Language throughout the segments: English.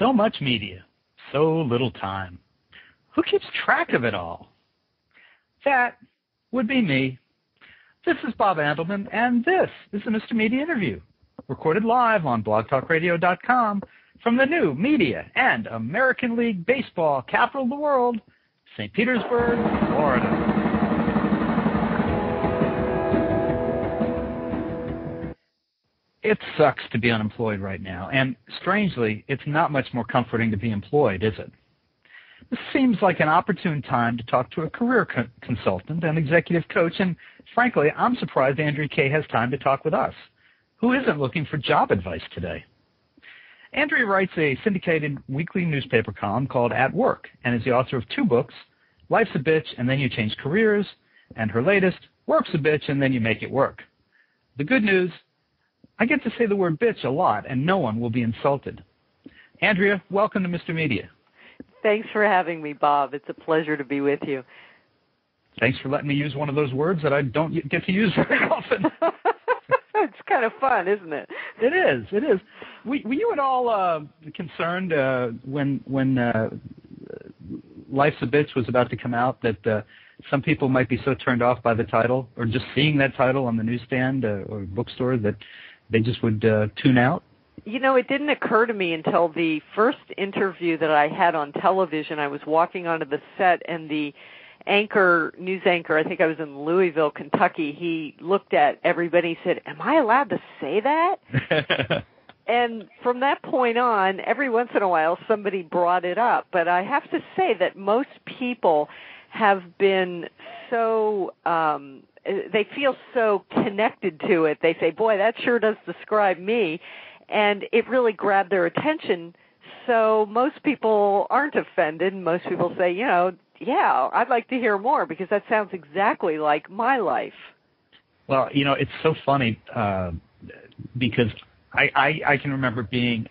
So much media, so little time. Who keeps track of it all? That would be me. This is Bob Andelman, and this is the Mr. Media Interview, recorded live on blogtalkradio.com from the new Media and American League Baseball capital of the world, St. Petersburg, Florida. It sucks to be unemployed right now, and strangely, it's not much more comforting to be employed, is it? This seems like an opportune time to talk to a career consultant and executive coach, and frankly, I'm surprised Andrea K. has time to talk with us. Who isn't looking for job advice today? Andrea writes a syndicated weekly newspaper column called At Work, and is the author of 2 books, Life's a Bitch and Then You Change Careers, and her latest, Work's a Bitch and Then You Make It Work. The good news, I get to say the word bitch a lot, and no one will be insulted. Andrea, welcome to Mr. Media. Thanks for having me, Bob. It's a pleasure to be with you. Thanks for letting me use one of those words that I don't get to use very often. It's kind of fun, isn't it? It is. It is. Were you at all concerned when Life's a Bitch was about to come out that some people might be so turned off by the title or just seeing that title on the newsstand or bookstore that they just would tune out? You know, it didn't occur to me until the first interview that I had on television. I was walking onto the set, and the news anchor, I think I was in Louisville, Kentucky, he looked at everybody and said, "Am I allowed to say that?" And from that point on, every once in a while, somebody brought it up. But I have to say that most people have been so they feel so connected to it. They say, "Boy, that sure does describe me." And it really grabbed their attention. So most people aren't offended. Most people say, yeah, I'd like to hear more because that sounds exactly like my life. Well, it's so funny because I can remember being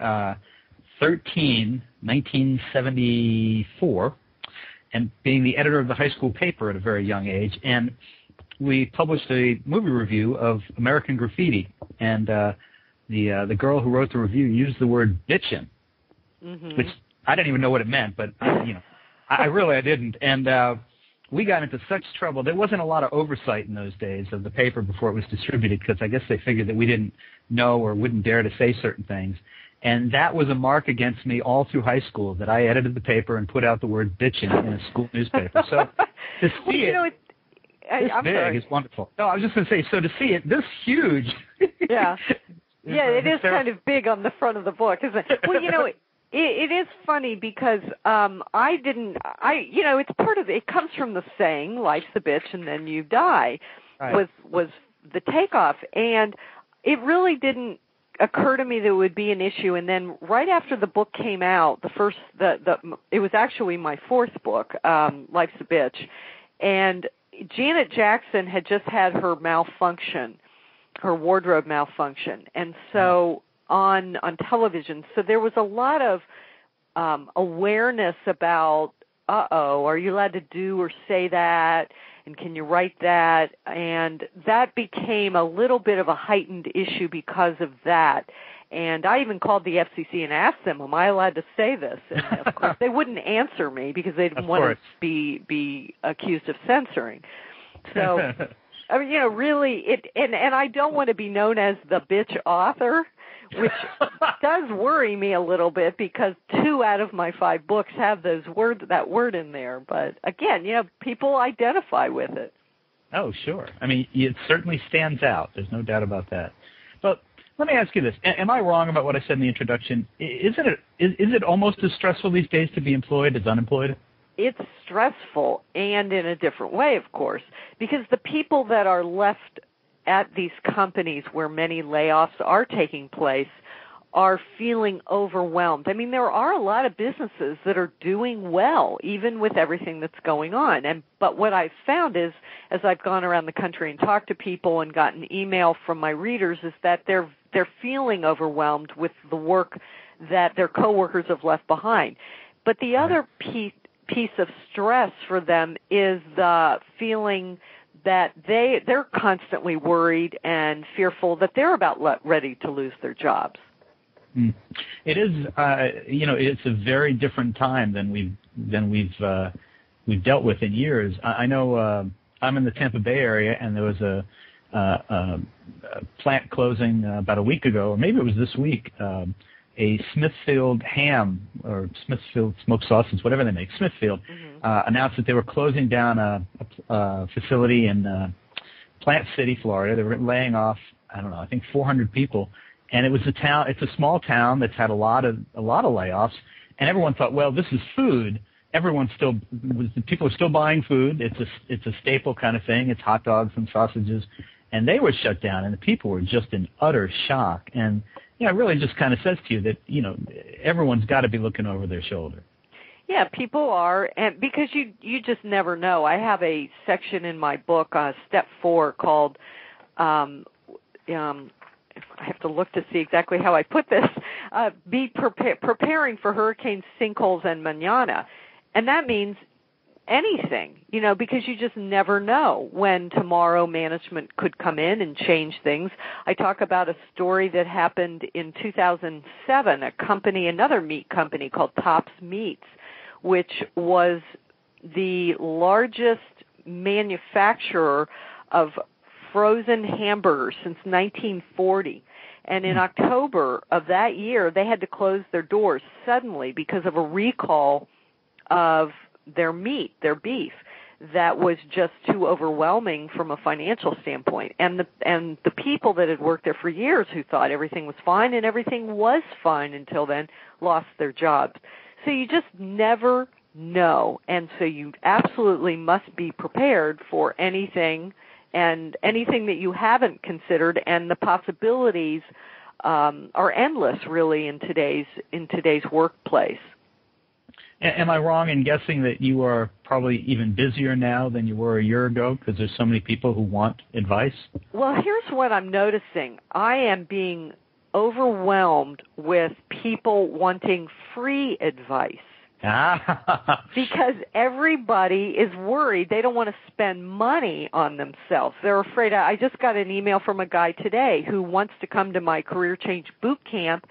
13, 1974, and being the editor of the high school paper at a very young age. And we published a movie review of American Graffiti. And the girl who wrote the review used the word bitchin', which I didn't even know what it meant, but I didn't. And we got into such trouble. There wasn't a lot of oversight in those days of the paper before it was distributed because I guess they figured that we didn't know or wouldn't dare to say certain things. And that was a mark against me all through high school, that I edited the paper and put out the word bitchin' in a school newspaper. So to see it this big is wonderful. No, I was just going to say, so to see it this huge. Yeah. Yeah, it is kind of big on the front of the book, isn't it? Well, it is funny because it's part of it comes from the saying, life's a bitch and then you die, right. was the takeoff. And it really didn't occur to me that it would be an issue. And then right after the book came out, it was actually my 4th book, Life's a Bitch, and Janet Jackson had just had her wardrobe malfunction. And so on television, so there was a lot of awareness about, are you allowed to do or say that? And can you write that? And that became a little bit of a heightened issue because of that. And I even called the FCC and asked them, am I allowed to say this? And of course, they wouldn't answer me because they didn't want to be accused of censoring. So, I mean, really, and I don't want to be known as the bitch author, which does worry me a little bit because 2 out of my 5 books have that word in there. But again, people identify with it. Oh, sure. I mean, it certainly stands out. There's no doubt about that. But let me ask you this. Am I wrong about what I said in the introduction? Is it almost as stressful these days to be employed as unemployed? It's stressful, and in a different way, of course, because the people that are left at these companies where many layoffs are taking place are feeling overwhelmed. I mean, there are a lot of businesses that are doing well, even with everything that's going on. But what I've found is, as I've gone around the country and talked to people and gotten email from my readers, is that they're feeling overwhelmed with the work that their coworkers have left behind. But the other piece of stress for them is the feeling that they're constantly worried and fearful that they're about ready to lose their jobs. Mm. It is, it's a very different time than we've dealt with in years. I know I'm in the Tampa Bay area, and there was a plant closing about a week ago, or maybe it was this week. A Smithfield ham or Smithfield smoked sausage, whatever they make, Smithfield, announced that they were closing down a facility in Plant City, Florida. They were laying off, I think 400 people, and it was a town. It's a small town that's had a lot of layoffs, and everyone thought, well, this is food. People are still buying food. It's a staple kind of thing. It's hot dogs and sausages, and they were shut down, and the people were just in utter shock. And it really just kind of says to you that everyone's got to be looking over their shoulder. Yeah, people are, and because you just never know. I have a section in my book, Step 4, called I have to look to see exactly how I put this. Preparing for hurricanes, sinkholes, and mañana. And that means anything, because you just never know when tomorrow management could come in and change things. I talk about a story that happened in 2007, another meat company called Tops Meats, which was the largest manufacturer of frozen hamburgers since 1940. And in October of that year, they had to close their doors suddenly because of a recall of their meat, their beef, that was just too overwhelming from a financial standpoint. And the people that had worked there for years who thought everything was fine, and everything was fine until then, lost their jobs. So you just never know. And so you absolutely must be prepared for anything and anything that you haven't considered, and the possibilities are endless, really, in today's workplace. Am I wrong in guessing that you are probably even busier now than you were a year ago because there's so many people who want advice? Well, here's what I'm noticing. I am being overwhelmed with people wanting free advice. Because everybody is worried. They don't want to spend money on themselves. They're afraid. I just got an email from a guy today who wants to come to my career change boot camp,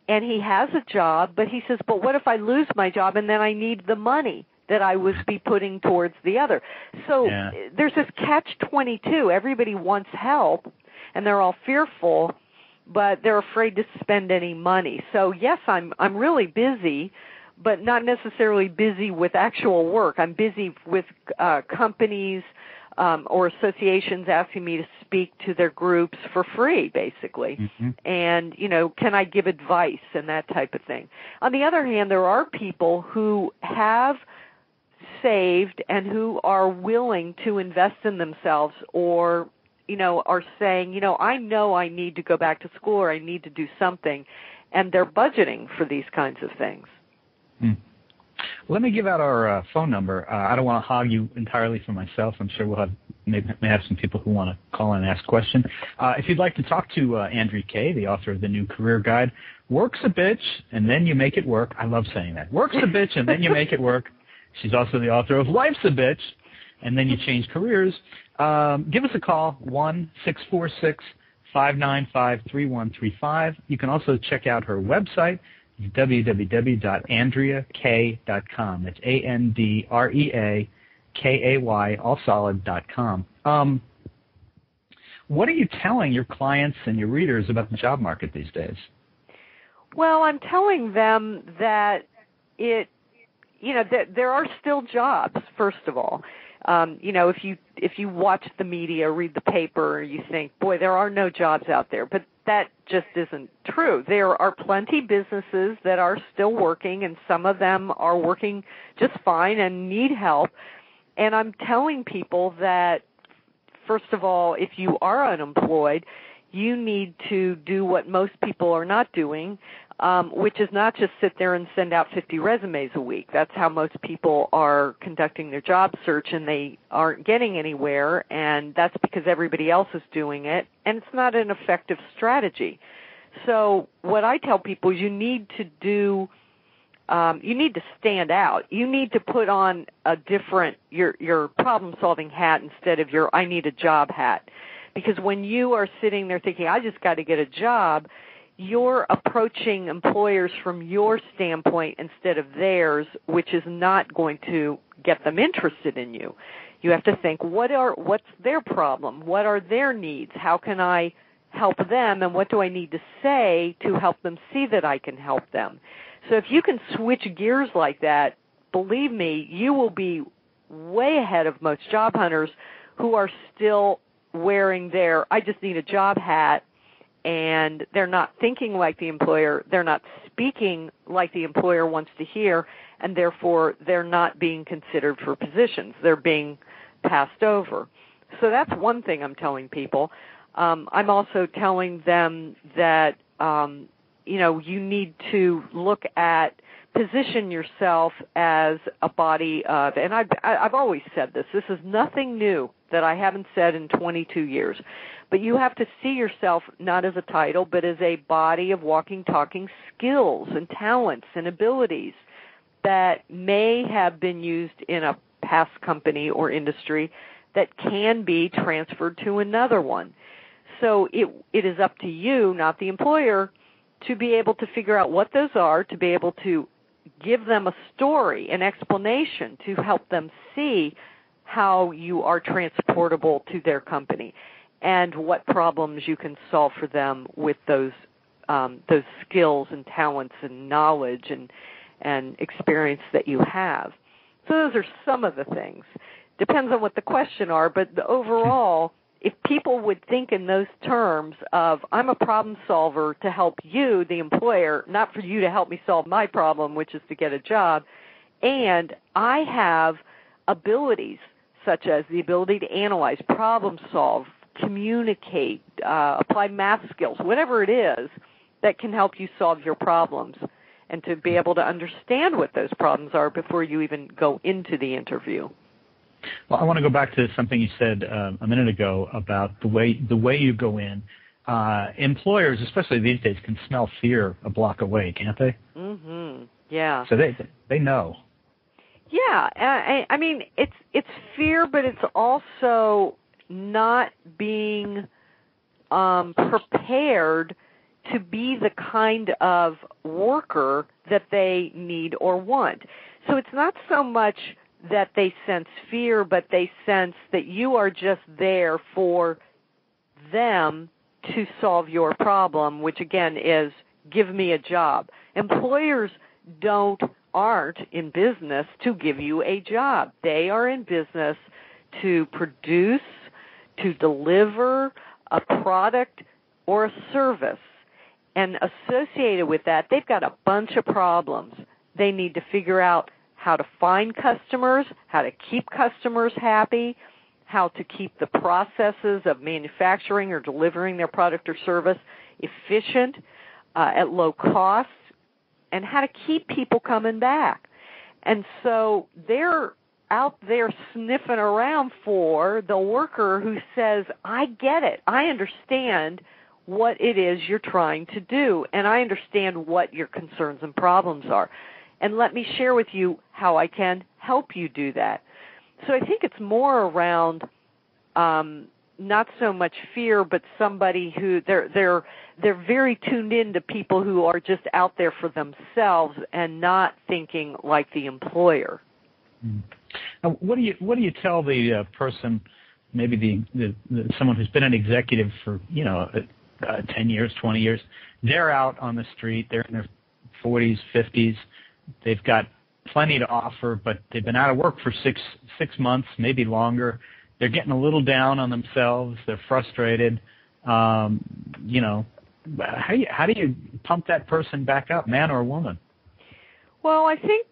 and he has a job, but he says, but what if I lose my job and then I need the money that I would be putting towards the other? So there's this catch-22. Everybody wants help, and they're all fearful, but they're afraid to spend any money. So, yes, I'm really busy, but not necessarily busy with actual work. I'm busy with companies or associations asking me to speak to their groups for free, basically. Mm-hmm. And, can I give advice and that type of thing. On the other hand, there are people who have saved and who are willing to invest in themselves, or, are saying, I know I need to go back to school or I need to do something, and they're budgeting for these kinds of things. Let me give out our phone number. I don't want to hog you entirely for myself. I'm sure we'll may have some people who want to call in and ask questions. If you'd like to talk to Andrea Kay, the author of the new career guide, Work's a Bitch and Then You Make It Work. I love saying that. Work's a Bitch and Then You Make It Work. She's also the author of Life's a Bitch and Then You Change Careers. Give us a call, 1-646-595-3135. You can also check out her website, www.andreakay.com. That's ANDREAKAY, all solid.com. What are you telling your clients and your readers about the job market these days? Well, I'm telling them that that there are still jobs, first of all. If you watch the media, read the paper, you think, boy, there are no jobs out there. But that just isn't true. There are plenty businesses that are still working, and some of them are working just fine and need help. And I'm telling people that, first of all, if you are unemployed, you need to do what most people are not doing, which is not just sit there and send out 50 resumes a week. That's how most people are conducting their job search, and they aren't getting anywhere, and that's because everybody else is doing it, and it's not an effective strategy. So what I tell people is you need to stand out. You need to put on your problem-solving hat instead of your I need a job hat. Because when you are sitting there thinking, I just got to get a job, you're approaching employers from your standpoint instead of theirs, which is not going to get them interested in you. You have to think, what's their problem? What are their needs? How can I help them? And what do I need to say to help them see that I can help them? So if you can switch gears like that, believe me, you will be way ahead of most job hunters who are still wearing their I just need a job hat, and they're not thinking like the employer, they're not speaking like the employer wants to hear, and therefore they're not being considered for positions. They're being passed over. So that's one thing I'm telling people. I'm also telling them that, you need to look at, position yourself as a body of, and I've always said this is nothing new that I haven't said in 22 years, but you have to see yourself not as a title, but as a body of walking, talking skills and talents and abilities that may have been used in a past company or industry that can be transferred to another one. So it is up to you, not the employer, to be able to figure out what those are, to be able to give them a story, an explanation to help them see how you are transportable to their company and what problems you can solve for them with those skills and talents and knowledge and experience that you have. So those are some of the things. Depends on what the question are, but overall, if people would think in those terms of, I'm a problem solver to help you, the employer, not for you to help me solve my problem, which is to get a job, and I have abilities such as the ability to analyze, problem solve, communicate, apply math skills, whatever it is that can help you solve your problems, and to be able to understand what those problems are before you even go into the interview. Well, I want to go back to something you said a minute ago about the way you go in. Employers, especially these days, can smell fear a block away, can't they? Mm-hmm. Yeah. So they know. Yeah. I mean, it's fear, but it's also not being prepared to be the kind of worker that they need or want. So it's not so much that they sense fear, but they sense that you are just there for them to solve your problem, which again is give me a job. Employers aren't in business to give you a job. They are in business to produce, to deliver a product or a service. And associated with that, they've got a bunch of problems. They need to figure out how to find customers, how to keep customers happy, how to keep the processes of manufacturing or delivering their product or service efficient, at low cost, and how to keep people coming back. And so they're out there sniffing around for the worker who says, I get it. I understand what it is you're trying to do, and I understand what your concerns and problems are. And let me share with you how I can help you do that. So I think it's more around not so much fear, but somebody who they're very tuned in to people who are just out there for themselves and not thinking like the employer. Now, what do you tell the person, maybe the someone who's been an executive for 10 years, 20 years? They're out on the street. They're in their 40s, 50s. They've got plenty to offer, but they've been out of work for six months, maybe longer. They're getting a little down on themselves. They're frustrated. How do you pump that person back up, man or woman? Well, I think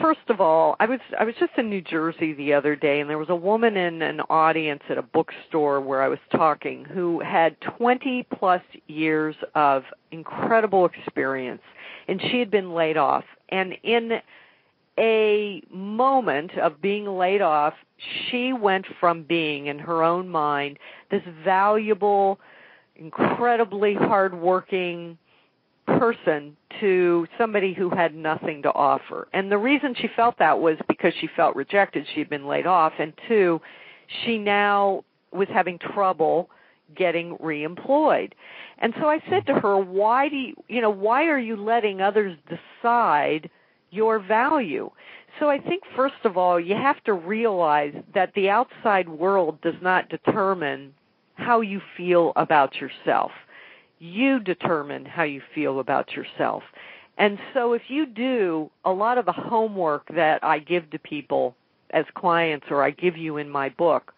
first of all, I was just in New Jersey the other day, and there was a woman in an audience at a bookstore where I was talking who had 20-plus years of incredible experience, and she had been laid off. And in a moment of being laid off, she went from being, in her own mind, this valuable, incredibly hardworking person to somebody who had nothing to offer. And the reason she felt that was because she felt rejected. She had been laid off. And two, she now was having trouble getting reemployed. And so I said to her, why are you letting others decide your value? So I think, first of all, you have to realize that the outside world does not determine how you feel about yourself. You determine how you feel about yourself. And so if you do a lot of the homework that I give to people as clients or I give you in my book,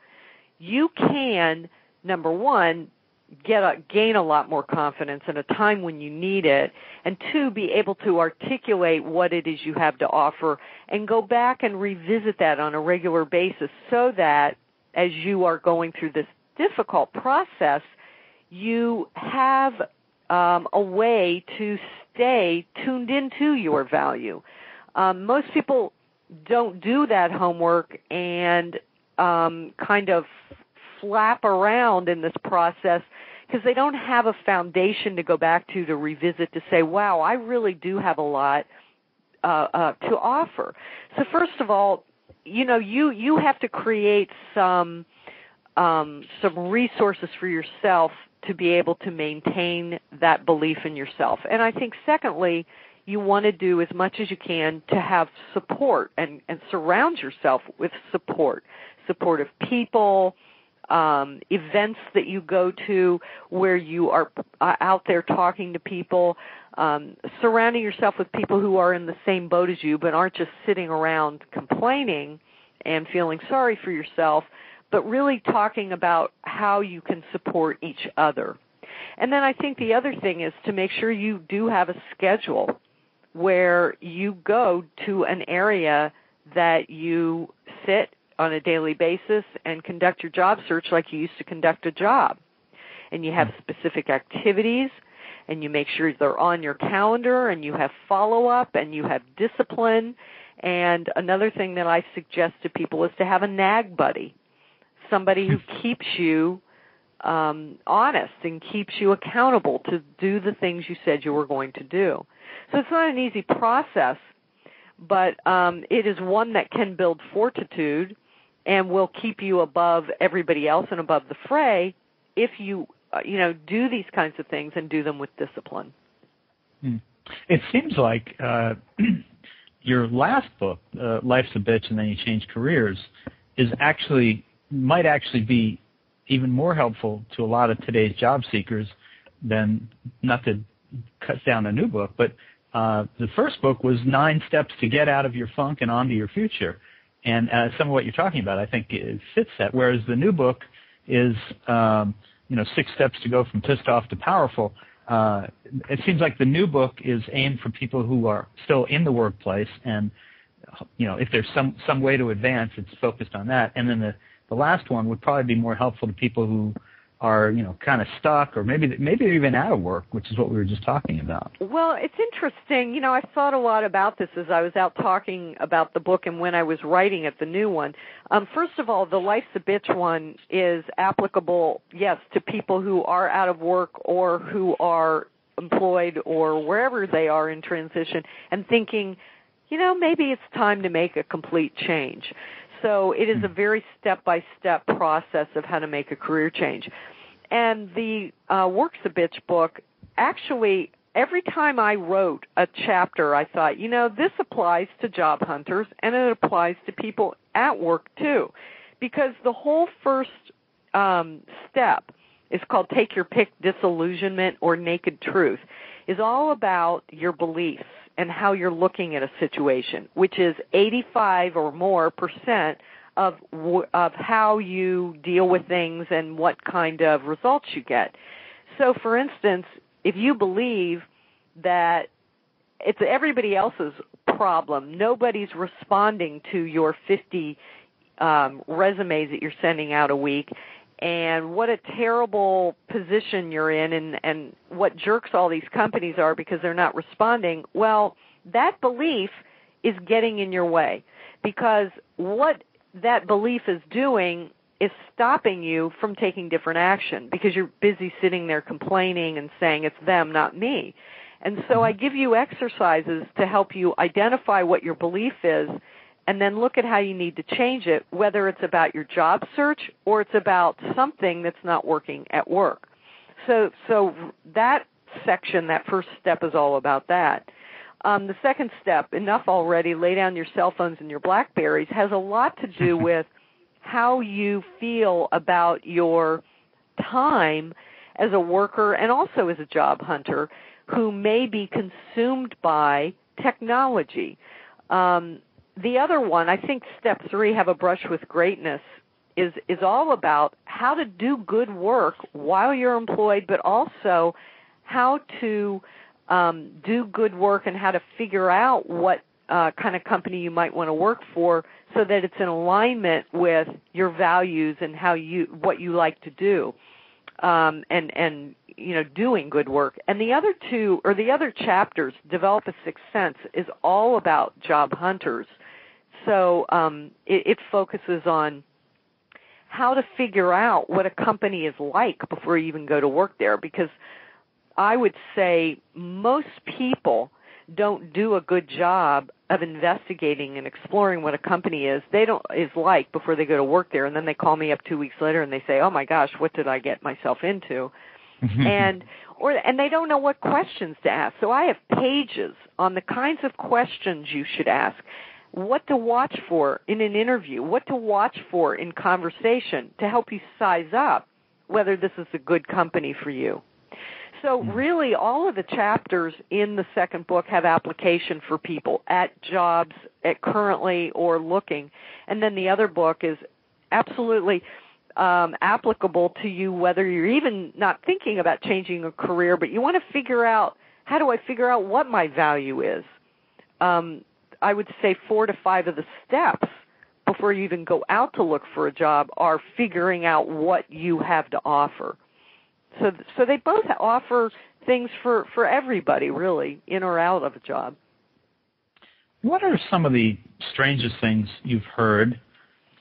you can, number one, gain a lot more confidence in a time when you need it, and two, be able to articulate what it is you have to offer and go back and revisit that on a regular basis so that as you are going through this difficult process, you have a way to stay tuned into your value. Most people don't do that homework and kind of flap around in this process because they don't have a foundation to go back to revisit, to say, wow, I really do have a lot to offer. So first of all, you have to create some resources for yourself to be able to maintain that belief in yourself. And I think secondly, you want to do as much as you can to have support and surround yourself with supportive people, events that you go to where you are out there talking to people, surrounding yourself with people who are in the same boat as you but aren't just sitting around complaining and feeling sorry for yourself, but really talking about how you can support each other. And then I think the other thing is to make sure you do have a schedule where you go to an area that you sit on a daily basis and conduct your job search like you used to conduct a job. And you have specific activities, and you make sure they're on your calendar, and you have follow-up, and you have discipline. And another thing that I suggest to people is to have a nag buddy, somebody who keeps you honest and keeps you accountable to do the things you said you were going to do. So it's not an easy process, but it is one that can build fortitude and will keep you above everybody else and above the fray if you, do these kinds of things and do them with discipline. It seems like your last book, Life's a Bitch and Then You Change Careers, might actually be even more helpful to a lot of today's job seekers than, not to cut down a new book, but the first book was 9 steps to get out of your funk and onto your future. And some of what you're talking about, I think, it fits that. Whereas the new book is, 6 steps to go from pissed off to powerful. It seems like the new book is aimed for people who are still in the workplace, and if there's some way to advance, it's focused on that. And then the last one would probably be more helpful to people who are, kind of stuck, or maybe they're even out of work, which is what we were just talking about. Well, it's interesting. I've thought a lot about this as I was out talking about the book and when I was writing it, the new one. First of all, the Life's a Bitch one is applicable, yes, to people who are out of work or who are employed or wherever they are in transition and thinking, maybe it's time to make a complete change. So it is a very step-by-step process of how to make a career change. And the Work's a Bitch book, actually, every time I wrote a chapter, I thought, this applies to job hunters and it applies to people at work too. Because the whole first step is called Take Your Pick, Disillusionment, or Naked Truth, is all about your beliefs and how you're looking at a situation, which is 85 or more % of how you deal with things and what kind of results you get. So, for instance, if you believe that it's everybody else's problem, nobody's responding to your 50 resumes that you're sending out a week, and what a terrible position you're in and what jerks all these companies are because they're not responding, well, that belief is getting in your way because what that belief is doing is stopping you from taking different action because you're busy sitting there complaining and saying it's them, not me. And so I give you exercises to help you identify what your belief is and then look at how you need to change it, whether it's about your job search or it's about something that's not working at work. So that section, that first step, is all about that. The second step, enough already, lay down your cell phones and your BlackBerries, has a lot to do with how you feel about your time as a worker and also as a job hunter who may be consumed by technology. The other one, I think step 3, have a brush with greatness, is all about how to do good work while you're employed, but also how to do good work and how to figure out what kind of company you might want to work for so that it's in alignment with your values and what you like to do, and doing good work. And the other two, or the other chapters, Develop a Sixth Sense, is all about job hunters. So it focuses on how to figure out what a company is like before you even go to work there, because I would say most people don't do a good job of investigating and exploring what a company is like before they go to work there, and then they call me up 2 weeks later and they say, "Oh my gosh, what did I get myself into?" and they don't know what questions to ask. So I have pages on the kinds of questions you should ask, what to watch for in an interview, what to watch for in conversation to help you size up whether this is a good company for you. So really all of the chapters in the second book have application for people at jobs, at currently or looking. And then the other book is absolutely applicable to you whether you're even not thinking about changing a career, but you want to figure out, how do I figure out what my value is? I would say 4 to 5 of the steps before you even go out to look for a job are figuring out what you have to offer. So they both offer things for everybody, really, in or out of a job. What are some of the strangest things you've heard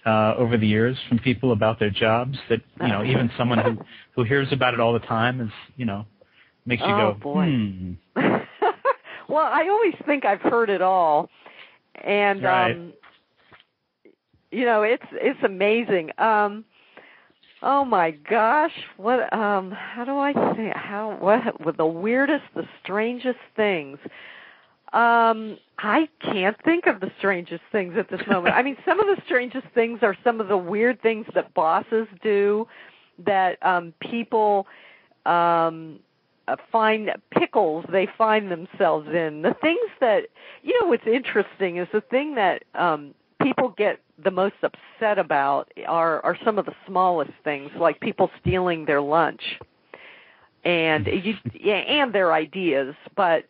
over the years from people about their jobs that, even someone who hears about it all the time is, makes you go, boy. Well, I always think I've heard it all. And, right. It's amazing. Oh my gosh! What? How do I say? What? The weirdest, the strangest things. I can't think of the strangest things at this moment. I mean, some of the strangest things are some of the weird things that bosses do, that people find pickles they find themselves in. The things that what's interesting is the thing that people get the most upset about are some of the smallest things, like people stealing their lunch and their ideas. But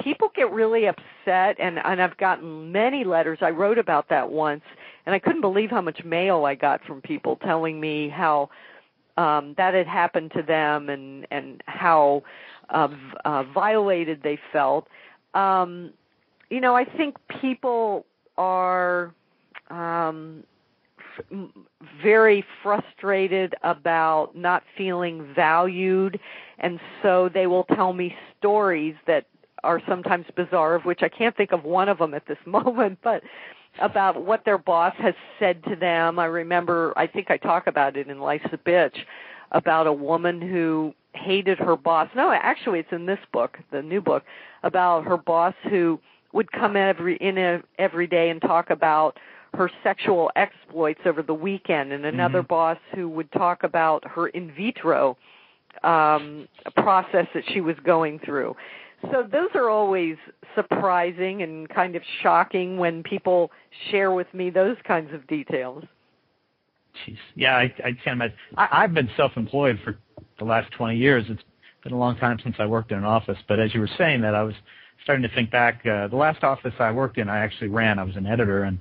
people get really upset, and I've gotten many letters. I wrote about that once, and I couldn't believe how much mail I got from people telling me how that had happened to them and how violated they felt. I think people are very frustrated about not feeling valued, and so they will tell me stories that are sometimes bizarre, of which I can't think of one of them at this moment, but about what their boss has said to them. I remember, I think I talk about it in Life's a Bitch, about a woman who hated her boss. No, actually it's in this book, the new book, about her boss who would come every day and talk about her sexual exploits over the weekend, and another boss who would talk about her in vitro process that she was going through. So those are always surprising and kind of shocking when people share with me those kinds of details. Jeez. Yeah, I can't imagine. I've been self-employed for the last 20 years. It's been a long time since I worked in an office, but as you were saying that, I was starting to think back. The last office I worked in, I actually ran. I was an editor and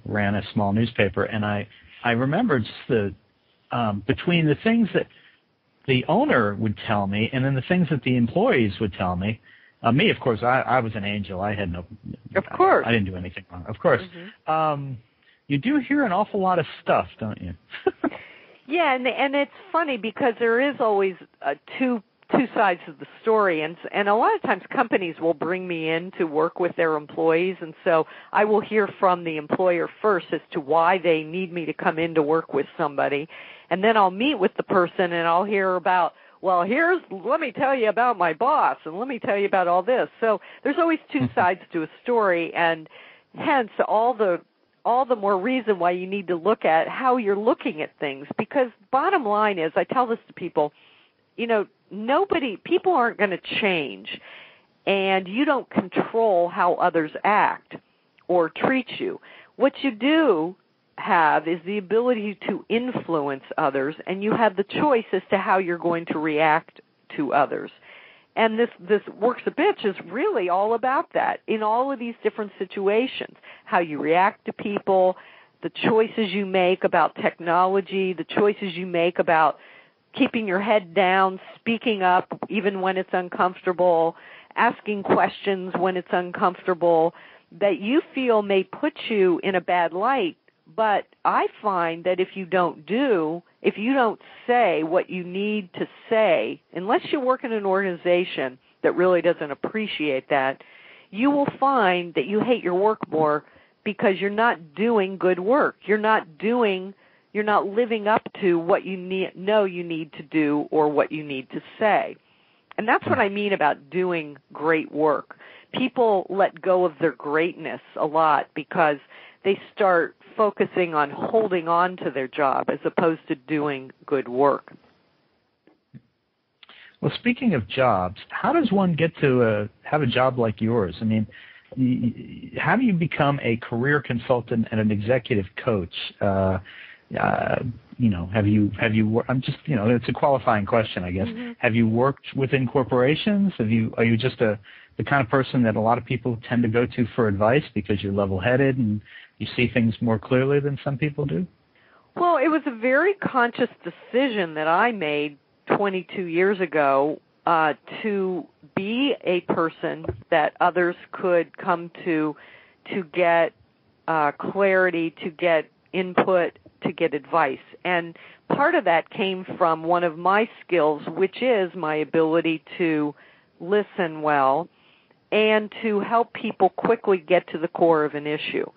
ran a small newspaper, and I remember just the between the things that the owner would tell me and then the things that the employees would tell me. Me, of course, I was an angel. I had no. Of course. I didn't do anything wrong. Of course. You do hear an awful lot of stuff, don't you? Yeah, and it's funny because there is always two two sides of the story, and a lot of times companies will bring me in to work with their employees, and so I will hear from the employer first as to why they need me to come in to work with somebody, and then I'll meet with the person and I'll hear about, well, let me tell you about my boss, and let me tell you about all this. So there's always two sides to a story, and hence all the more reason why you need to look at how you're looking at things, because bottom line is, I tell this to people, people aren't going to change, and you don't control how others act or treat you. What you do have is the ability to influence others, and you have the choice as to how you're going to react to others. And this Works a Bitch is really all about that in all of these different situations, how you react to people, the choices you make about technology, the choices you make about keeping your head down, speaking up even when it's uncomfortable, asking questions when it's uncomfortable, that you feel may put you in a bad light. But I find that if you don't say what you need to say, unless you work in an organization that really doesn't appreciate that, you will find that you hate your work more because you're not doing good work. You're not living up to what you know you need to do or what you need to say. And that's what I mean about doing great work. People let go of their greatness a lot because they start focusing on holding on to their job as opposed to doing good work. Well, speaking of jobs, how does one get to have a job like yours? I mean, how do you become a career consultant and an executive coach? Have you? I'm just, it's a qualifying question, I guess. Mm-hmm. Have you worked within corporations? Are you just the kind of person that a lot of people tend to go to for advice because you're level-headed and you see things more clearly than some people do? Well, it was a very conscious decision that I made 22 years ago to be a person that others could come to get clarity, to get input, to get advice. And part of that came from one of my skills, which is my ability to listen well and to help people quickly get to the core of an issue.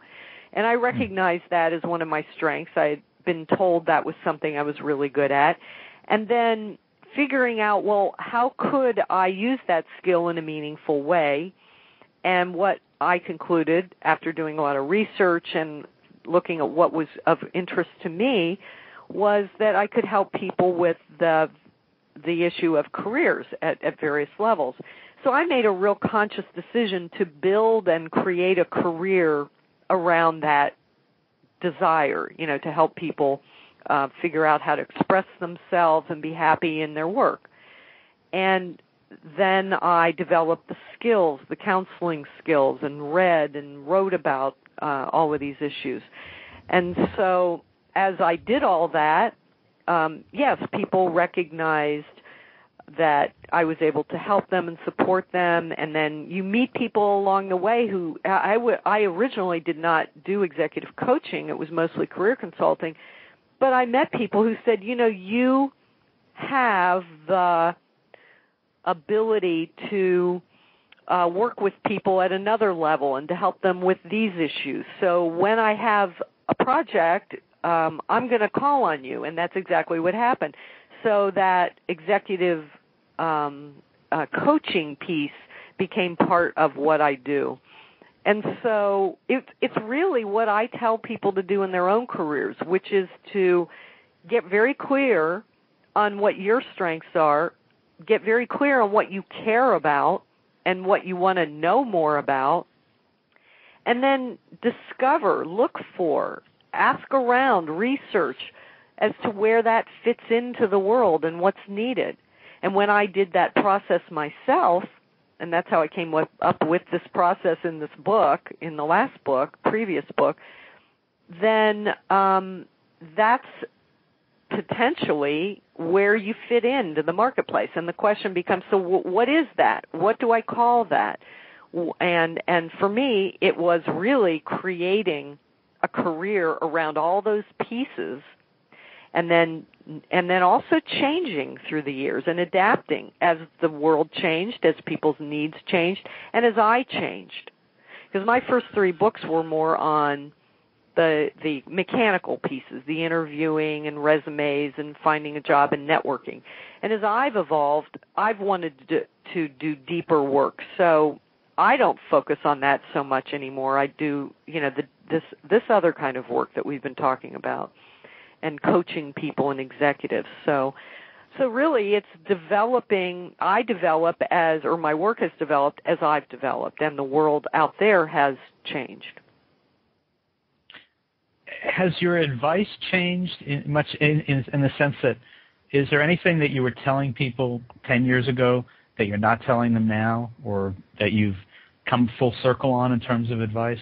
And I recognize that as one of my strengths. I had been told that was something I was really good at. And then figuring out, well, how could I use that skill in a meaningful way? And what I concluded after doing a lot of research and looking at what was of interest to me was that I could help people with the issue of careers at various levels. So I made a real conscious decision to build and create a career around that desire, to help people figure out how to express themselves and be happy in their work. And then I developed the skills, the counseling skills, and read and wrote about all of these issues. And so as I did all that, yes, people recognized that I was able to help them and support them, and then you meet people along the way who I originally did not do executive coaching. It was mostly career consulting, but I met people who said, you have the ability to work with people at another level and to help them with these issues. So when I have a project, I'm going to call on you, and that's exactly what happened. So that executive coaching piece became part of what I do. And so it's really what I tell people to do in their own careers, which is to get very clear on what your strengths are, get very clear on what you care about and what you want to know more about, and then discover, look for, ask around, research as to where that fits into the world and what's needed. And when I did that process myself, and that's how I came up with this process in this book, in the last book, previous book, then that's potentially where you fit into the marketplace. And the question becomes, so what is that? What do I call that? And for me, it was really creating a career around all those pieces and then and then also changing through the years and adapting as the world changed, as people's needs changed, and as I changed. Because my first 3 books were more on the mechanical pieces, the interviewing and resumes and finding a job and networking. And as I've evolved, I've wanted to do deeper work. So I don't focus on that so much anymore. I do, this other kind of work that we've been talking about, and coaching people and executives. So really it's developing, my work has developed as I've developed, and the world out there has changed. Has your advice changed much in the sense that, is there anything that you were telling people 10 years ago that you're not telling them now, or that you've come full circle on in terms of advice?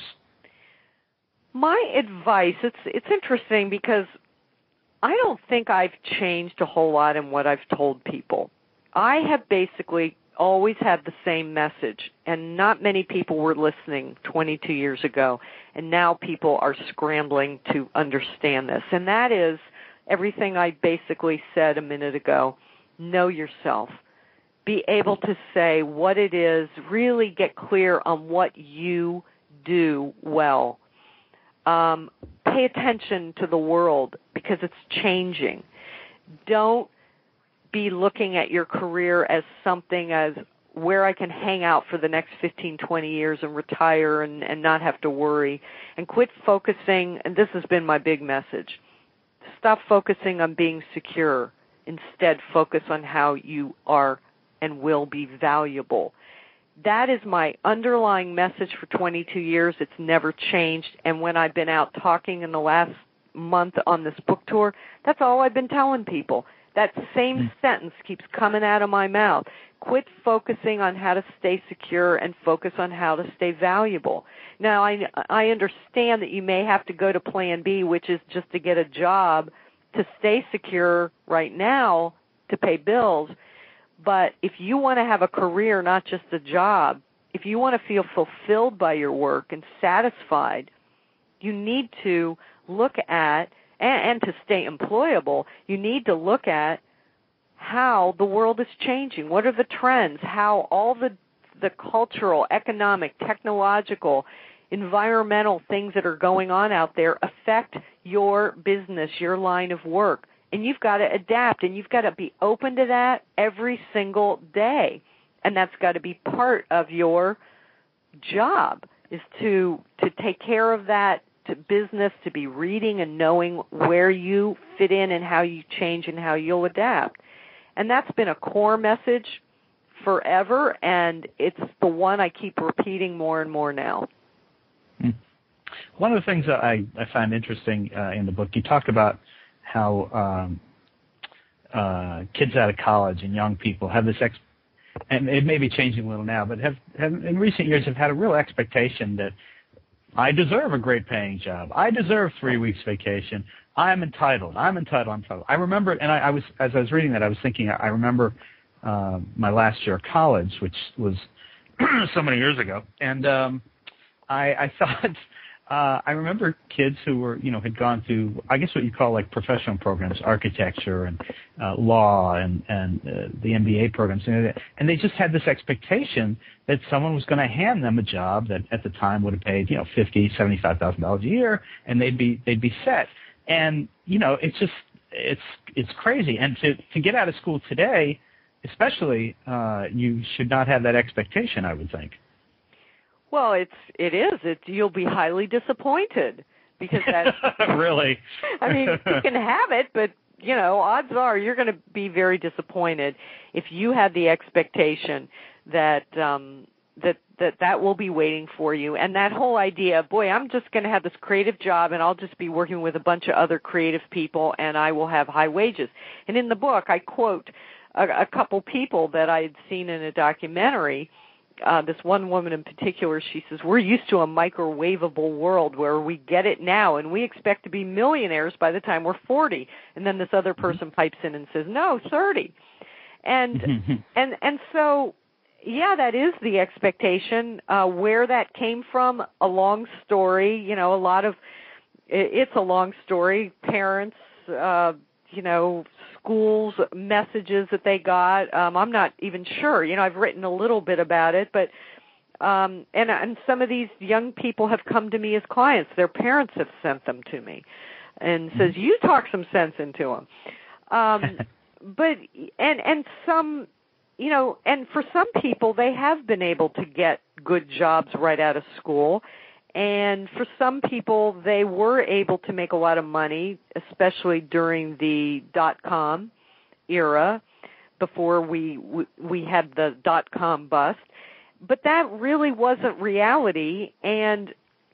My advice, it's interesting because I don't think I've changed a whole lot in what I've told people. I have basically always had the same message, and not many people were listening 22 years ago, and now people are scrambling to understand this. And that is everything I basically said a minute ago. Know yourself. Be able to say what it is. Really get clear on what you do well. Pay attention to the world because it's changing. Don't be looking at your career as something as where I can hang out for the next 15, 20 years and retire and not have to worry. And quit focusing, and this has been my big message, stop focusing on being secure. Instead, focus on how you are and will be valuable. That is my underlying message for 22 years. It's never changed. And when I've been out talking in the last month on this book tour, that's all I've been telling people. That same sentence keeps coming out of my mouth. Quit focusing on how to stay secure and focus on how to stay valuable. Now, I understand that you may have to go to plan B, which is just to get a job to stay secure right now to pay bills. But if you want to have a career, not just a job, if you want to feel fulfilled by your work and satisfied, you need to look at, and to stay employable, you need to look at how the world is changing. What are the trends? How all the cultural, economic, technological, environmental things that are going on out there affect your business, your line of work. And you've got to adapt, and you've got to be open to that every single day. And that's got to be part of your job, is to take care of that, to business, to be reading and knowing where you fit in and how you change and how you'll adapt. And that's been a core message forever, and it's the one I keep repeating more and more now. One of the things that I find interesting in the book, you talk about how kids out of college and young people have this, and it may be changing a little now, but have in recent years have had a real expectation that I deserve a great paying job. I deserve 3 weeks vacation. I'm entitled. I remember, and as I was reading that, I was thinking, I remember my last year of college, which was so many years ago, and I thought, I remember kids who were, had gone through, I guess what you call like professional programs, architecture and law and the MBA programs, and they just had this expectation that someone was going to hand them a job that at the time would have paid, $50,000, $75,000 a year, and they'd be set. And it's crazy. And to get out of school today, especially, you should not have that expectation, I would think. Well, it is. You'll be highly disappointed because that's really. I mean, you can have it, but odds are you're going to be very disappointed if you had the expectation that that will be waiting for you, and that whole idea of, boy, I'm just going to have this creative job, and I'll just be working with a bunch of other creative people, and I will have high wages. And in the book, I quote a couple people that I had seen in a documentary. This one woman in particular, she says, we're used to a microwavable world where we get it now and we expect to be millionaires by the time we're 40. And then this other person pipes in and says, no, 30. And so, yeah, that is the expectation. Where that came from, a long story, it's a long story. Parents, schools messages that they got. I'm not even sure. I've written a little bit about it, but and some of these young people have come to me as clients. Their parents have sent them to me and says, you talk some sense into them. But and some, and for some people, they have been able to get good jobs right out of school. And for some people, they were able to make a lot of money, especially during the .com era, before we had the .com bust. But that really wasn't reality, and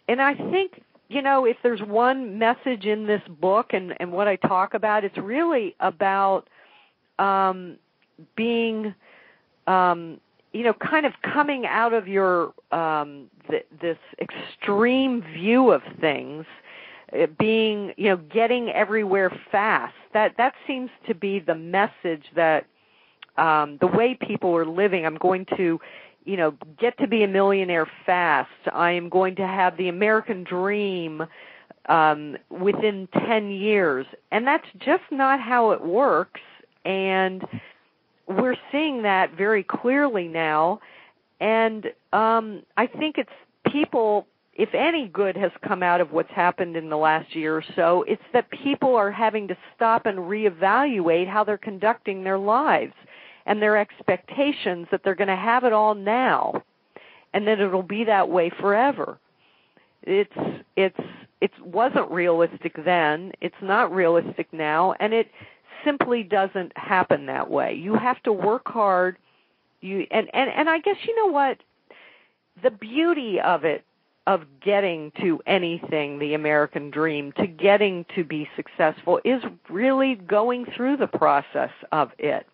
I think, if there's one message in this book and what I talk about, it's really about being, kind of coming out of your this extreme view of things, being, getting everywhere fast. That seems to be the message that the way people are living. I'm going to get to be a millionaire fast. I am going to have the American dream within 10 years. And that's just not how it works. And we're seeing that very clearly now. And I think it's people, if any good has come out of what's happened in the last year or so, it's that people are having to stop and reevaluate how they're conducting their lives and their expectations that they're going to have it all now, and that it'll be that way forever. It wasn't realistic then. It's not realistic now, and it simply doesn't happen that way. You have to work hard. And I guess what the beauty of it, of getting to anything, the American dream, to getting to be successful, is really going through the process of it.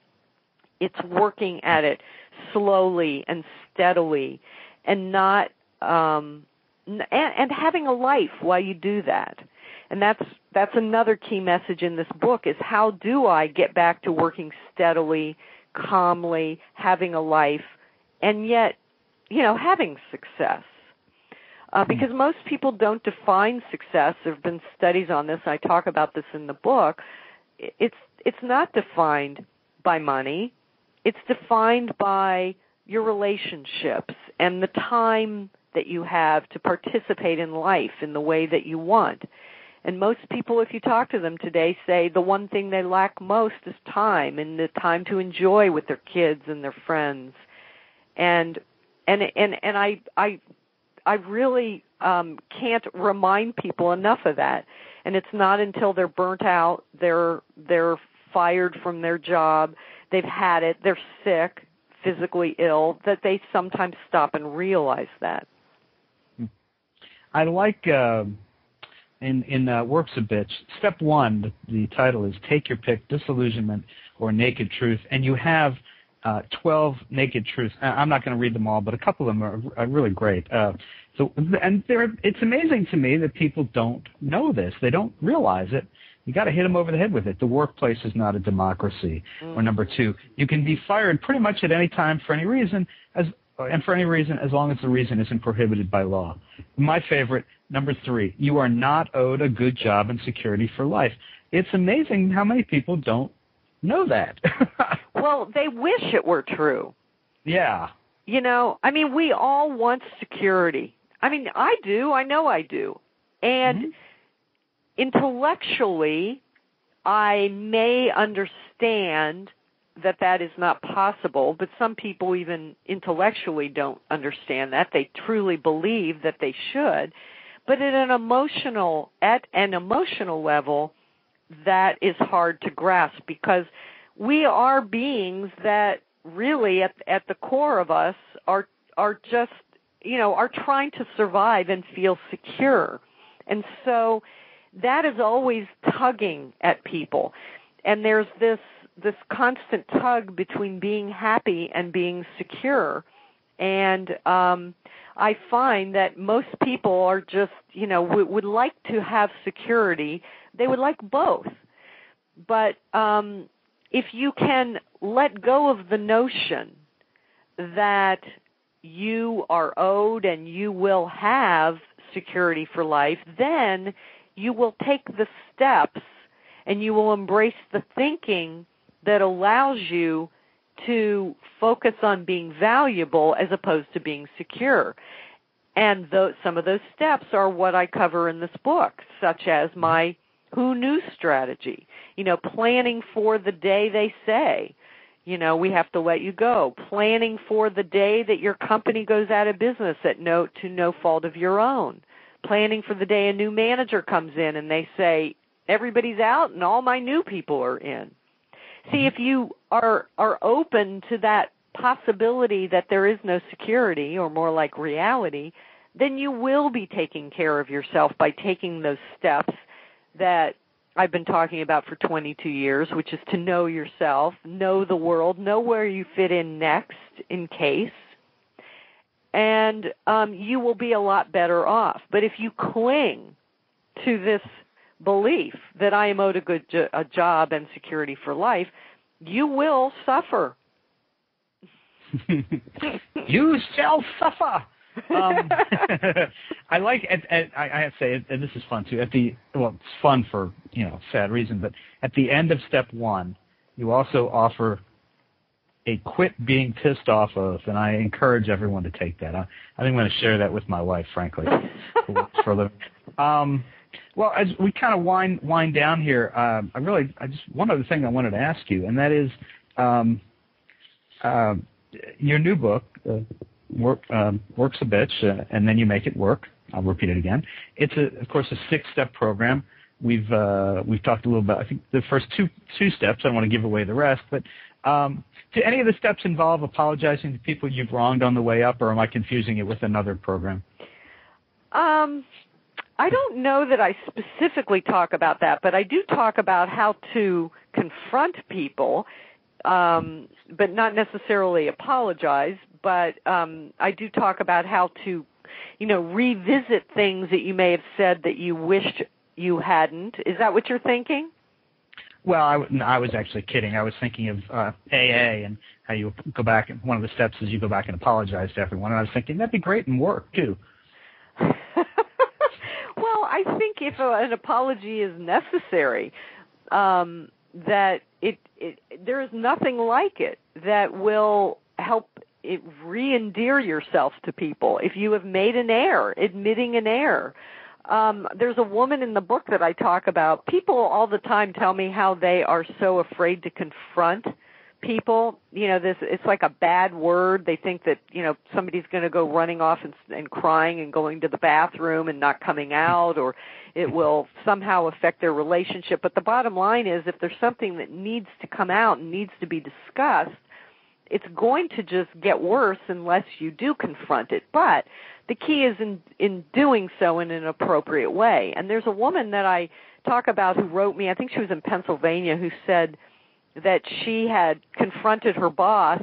It's working at it slowly and steadily, and not and having a life while you do that. And that's another key message in this book, is how do I get back to working steadily, calmly, having a life, and yet, having success. Because most people don't define success. There have been studies on this. I talk about this in the book. It's not defined by money. It's defined by your relationships and the time that you have to participate in life in the way that you want. And most people, if you talk to them today, say the one thing they lack most is time, and the time to enjoy with their kids and their friends. And I really can't remind people enough of that. And it's not until they're burnt out, they're fired from their job, they've had it, they're sick, physically ill, that they sometimes stop and realize that. I like in Works a Bitch, step one, the title is Take Your Pick, Disillusionment or Naked Truth, and you have 12 naked truths. I'm not going to read them all, but a couple of them are really great. It's amazing to me that people don't know this. They don't realize it. You got to hit them over the head with it. The workplace is not a democracy. Or number two, you can be fired pretty much at any time for any reason, as long as the reason isn't prohibited by law. My favorite, number three, you are not owed a good job and security for life. It's amazing how many people don't know that. Well, they wish it were true. Yeah. We all want security. I do. I know I do. And intellectually, I may understand that is not possible, but some people even intellectually don't understand that. They truly believe that they should. But at an emotional level, that is hard to grasp, because we are beings that really at the core of us are just, are trying to survive and feel secure. And so that is always tugging at people. And there's this constant tug between being happy and being secure. And I find that most people are just, would like to have security. They would like both. But if you can let go of the notion that you are owed and you will have security for life, then you will take the steps and you will embrace the thinking that allows you to focus on being valuable as opposed to being secure. And some of those steps are what I cover in this book, such as my who knew strategy, planning for the day they say, we have to let you go, planning for the day that your company goes out of business to no fault of your own, planning for the day a new manager comes in and they say, everybody's out and all my new people are in. See, if you are open to that possibility that there is no security, or more like reality, then you will be taking care of yourself by taking those steps that I've been talking about for 22 years, which is to know yourself, know the world, know where you fit in next in case, and you will be a lot better off. But if you cling to this belief that I am owed a job and security for life, you will suffer. You shall suffer. I like. I have to say, and this is fun too. It's fun for sad reason, but at the end of step 1, you also offer a quit being pissed off of, and I encourage everyone to take that. I think I'm going to share that with my wife, frankly, who works for a living. Well, as we kind of wind down here, one other thing I wanted to ask you, and that is your new book, Work's a Bitch, and Then You Make It Work. I'll repeat it again. It's of course a 6-step program. We've talked a little about, I think, the first two steps. I don't want to give away the rest, but do any of the steps involve apologizing to people you've wronged on the way up, or am I confusing it with another program? I don't know that I specifically talk about that, but I do talk about how to confront people, but not necessarily apologize. But I do talk about how to, revisit things that you may have said that you wished you hadn't. Is that what you're thinking? Well, I was actually kidding. I was thinking of AA and how you go back, and one of the steps is you go back and apologize to everyone. And I was thinking that'd be great in work, too. Well, I think if an apology is necessary, that there is nothing like it that will help re-endear yourself to people. If you have made an error, admitting an error. There's a woman in the book that I talk about. People all the time tell me how they are so afraid to confront people. It's like a bad word. They think that, somebody's going to go running off and crying and going to the bathroom and not coming out, or it will somehow affect their relationship. But the bottom line is, if there's something that needs to come out and needs to be discussed, it's going to just get worse unless you do confront it. But the key is in doing so in an appropriate way. And there's a woman that I talk about who wrote me, I think she was in Pennsylvania, who said that she had confronted her boss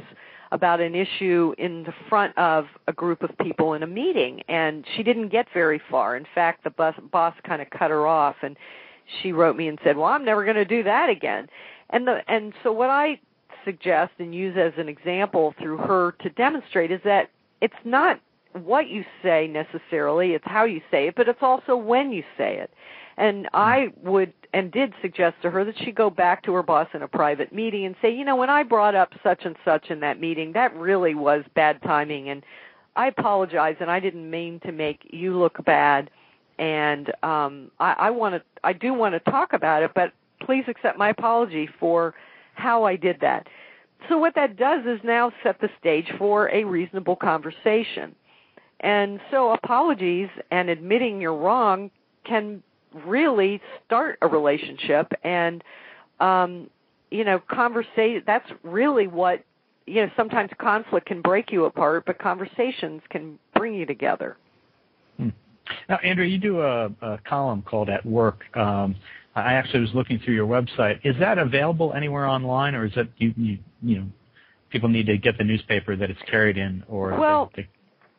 about an issue in the front of a group of people in a meeting, and she didn't get very far. In fact, the boss kind of cut her off, and she wrote me and said, well, I'm never going to do that again. And so what I suggest and use as an example through her to demonstrate is that it's not what you say necessarily, it's how you say it, but it's also when you say it. And I would and did suggest to her that she go back to her boss in a private meeting and say, when I brought up such and such in that meeting, that really was bad timing, and I apologize, and I didn't mean to make you look bad, and I do want to talk about it, but please accept my apology for how I did that. So what that does is now set the stage for a reasonable conversation. And so apologies and admitting you're wrong can really start a relationship, and that's really what, sometimes conflict can break you apart, but conversations can bring you together. Now, Andrea, you do a column called At Work. I actually was looking through your website. Is that available anywhere online, or is that you people need to get the newspaper that it's carried in? Or well,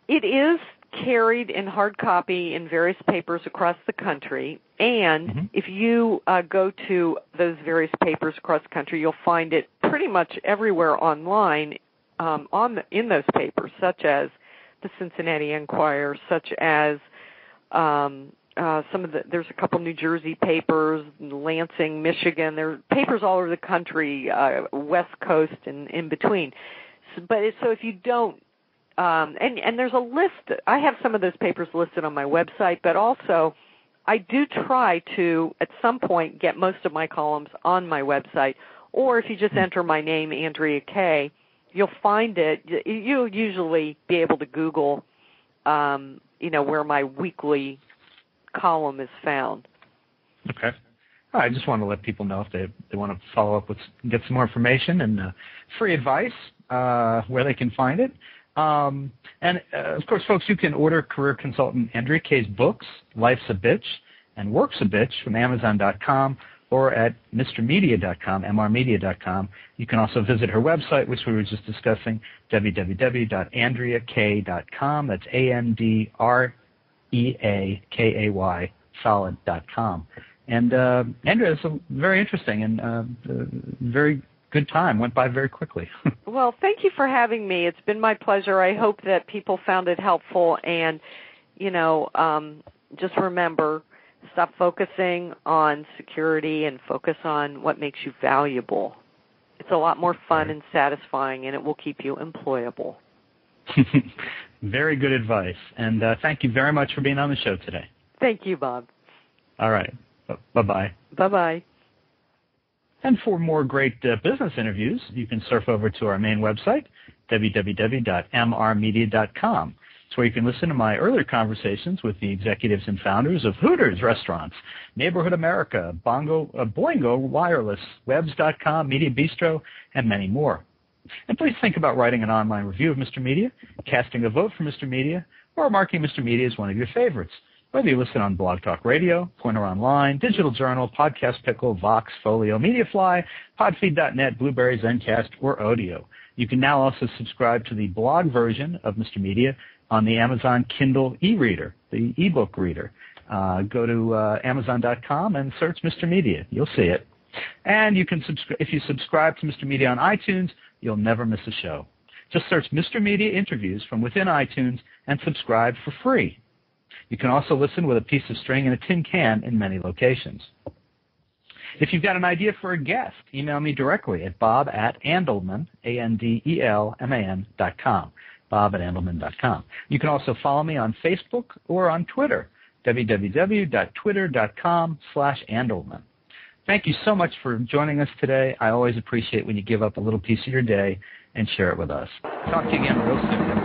it is carried in hard copy in various papers across the country, and if you go to those various papers across the country, you'll find it pretty much everywhere online in those papers, such as the Cincinnati Enquirer, such as there's a couple New Jersey papers, Lansing, Michigan. There are papers all over the country, West Coast and in between. So if you don't, and there's a list. I have some of those papers listed on my website, but also I do try to, at some point, get most of my columns on my website. Or if you just enter my name, Andrea Kay, you'll find it. You'll usually be able to Google, where my weekly column is found. Okay. I just want to let people know if they want to follow up with, get some more information and free advice, where they can find it. Of course, folks, you can order career consultant Andrea Kay's books, Life's a Bitch and Work's a Bitch, from Amazon.com or at mrmedia.com, mrmedia.com. You can also visit her website, which we were just discussing, www.andreakay.com. That's ANDREAKAY, solid.com. And Andrea, it's very interesting and very good time. Went by very quickly. Well, thank you for having me. It's been my pleasure. I hope that people found it helpful. And, just remember, stop focusing on security and focus on what makes you valuable. It's a lot more fun and satisfying, and it will keep you employable. Very good advice. And thank you very much for being on the show today. Thank you, Bob. All right. Bye-bye. Bye-bye. And for more great business interviews, you can surf over to our main website, www.mrmedia.com. It's where you can listen to my earlier conversations with the executives and founders of Hooters Restaurants, Neighborhood America, Boingo Wireless, Webs.com, Media Bistro, and many more. And please think about writing an online review of Mr. Media, casting a vote for Mr. Media, or marking Mr. Media as one of your favorites. Whether you listen on Blog Talk Radio, Pointer Online, Digital Journal, Podcast Pickle, Vox, Folio, Mediafly, Podfeed.net, Blueberry, Zencast, or Odeo. You can now also subscribe to the blog version of Mr. Media on the Amazon Kindle e-reader, the e-book reader. Go to Amazon.com and search Mr. Media. You'll see it. And you can if you subscribe to Mr. Media on iTunes, you'll never miss a show. Just search Mr. Media Interviews from within iTunes and subscribe for free. You can also listen with a piece of string and a tin can in many locations. If you've got an idea for a guest, email me directly at bob@andelman, ANDELMAN.com, bob@andelman.com. You can also follow me on Facebook or on Twitter, www.twitter.com/Andelman. Thank you so much for joining us today. I always appreciate when you give up a little piece of your day and share it with us. Talk to you again real soon.